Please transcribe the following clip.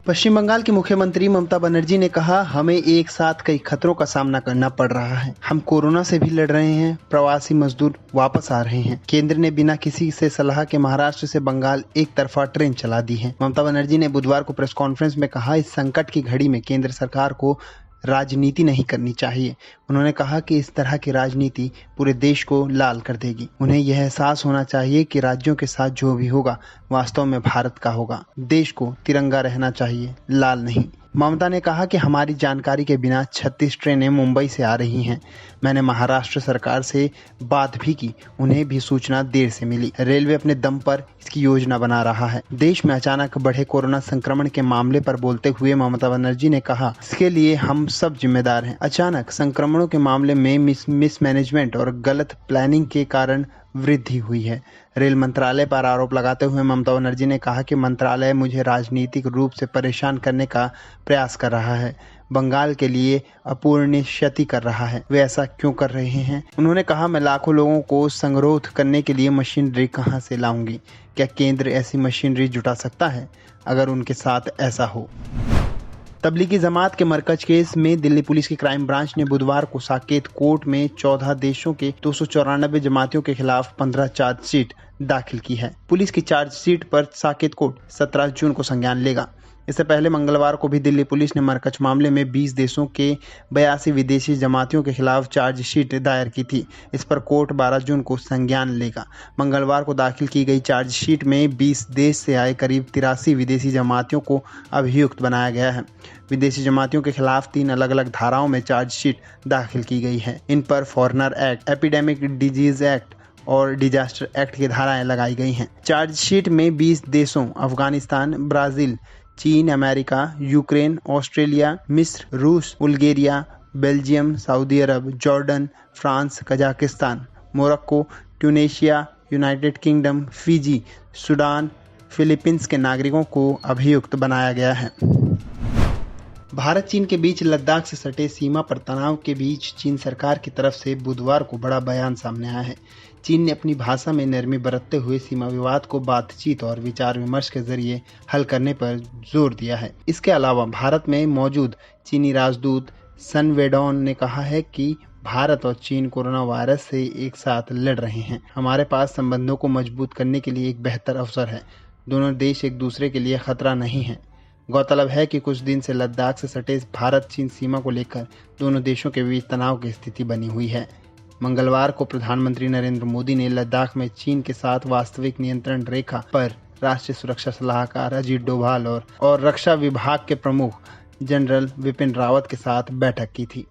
पश्चिम बंगाल की मुख्यमंत्री ममता बनर्जी ने कहा, हमें एक साथ कई खतरों का सामना करना पड़ रहा है। हम कोरोना से भी लड़ रहे हैं, प्रवासी मजदूर वापस आ रहे हैं। केंद्र ने बिना किसी से सलाह के महाराष्ट्र से बंगाल एक तरफा ट्रेन चला दी है। ममता बनर्जी ने बुधवार को प्रेस कॉन्फ्रेंस में कहा, इस संकट की घड़ी में केंद्र सरकार को राजनीति नहीं करनी चाहिए। उन्होंने कहा कि इस तरह की राजनीति पूरे देश को लाल कर देगी। उन्हें यह एहसास होना चाहिए कि राज्यों के साथ जो भी होगा वास्तव में भारत का होगा। देश को तिरंगा रहना चाहिए, लाल नहीं। ममता ने कहा कि हमारी जानकारी के बिना 36 ट्रेनें मुंबई से आ रही हैं। मैंने महाराष्ट्र सरकार से बात भी की, उन्हें भी सूचना देर से मिली। रेलवे अपने दम पर इसकी योजना बना रहा है। देश में अचानक बढ़े कोरोना संक्रमण के मामले पर बोलते हुए ममता बनर्जी ने कहा, इसके लिए हम सब जिम्मेदार हैं। अचानक संक्रमणों के मामले में मिसमैनेजमेंट और गलत प्लानिंग के कारण वृद्धि हुई है। रेल मंत्रालय पर आरोप लगाते हुए ममता बनर्जी ने कहा कि मंत्रालय मुझे राजनीतिक रूप से परेशान करने का प्रयास कर रहा है, बंगाल के लिए अपूरणीय क्षति कर रहा है। वे ऐसा क्यों कर रहे हैं? उन्होंने कहा, मैं लाखों लोगों को संगरोध करने के लिए मशीनरी कहां से लाऊंगी? क्या केंद्र ऐसी मशीनरी जुटा सकता है? अगर उनके साथ ऐसा हो। तबलीगी जमात के मरकज केस में दिल्ली पुलिस की क्राइम ब्रांच ने बुधवार को साकेत कोर्ट में 14 देशों के 294 जमातियों के खिलाफ 15 चार्जशीट दाखिल की है। पुलिस की चार्जशीट पर साकेत कोर्ट 17 जून को संज्ञान लेगा। इससे पहले मंगलवार को भी दिल्ली पुलिस ने मरकज मामले में 20 देशों के 82 विदेशी जमातियों के खिलाफ चार्जशीट दायर की थी। इस पर कोर्ट 12 जून को संज्ञान लेगा। मंगलवार को दाखिल की गई चार्जशीट में 20 देश से आए करीब 83 विदेशी जमातियों को अभियुक्त बनाया गया है। विदेशी जमातियों के खिलाफ 3 अलग अलग धाराओं में चार्जशीट दाखिल की गई है। इन पर foreigner act, epidemic disease act और डिजास्टर एक्ट की धाराएं लगाई गई हैं। चार्जशीट में 20 देशों अफगानिस्तान, ब्राजील, चीन, अमेरिका, यूक्रेन, ऑस्ट्रेलिया, मिस्र, रूस, बुल्गारिया, बेल्जियम, सऊदी अरब, Jordan, France, Kazakhstan, Morocco, Tunisia, United Kingdom, Fiji, Sudan, Philippines के नागरिकों को अभियुक्त बनाया गया है। भारत चीन के बीच लद्दाख से सटे सीमा पर तनाव के बीच चीन सरकार की तरफ से बुधवार को बड़ा बयान सामने आया है। चीन ने अपनी भाषा में नरमी बरतते हुए सीमा विवाद को बातचीत और विचार विमर्श के जरिए हल करने पर जोर दिया है। इसके अलावा भारत में मौजूद चीनी राजदूत सन वेडॉन ने कहा है कि भारत और चीन कोरोना वायरस से एक साथ लड़ रहे हैं। हमारे पास संबंधों को मजबूत करने के लिए एक बेहतर अवसर है। दोनों देश एक दूसरे के लिए खतरा नहीं है। गौरतलब है कि कुछ दिन से लद्दाख से सटे भारत चीन सीमा को लेकर दोनों देशों के बीच तनाव की स्थिति बनी हुई है। मंगलवार को प्रधानमंत्री नरेंद्र मोदी ने लद्दाख में चीन के साथ वास्तविक नियंत्रण रेखा पर राष्ट्रीय सुरक्षा सलाहकार अजीत डोभाल और रक्षा विभाग के प्रमुख जनरल विपिन रावत के साथ बैठक की थी।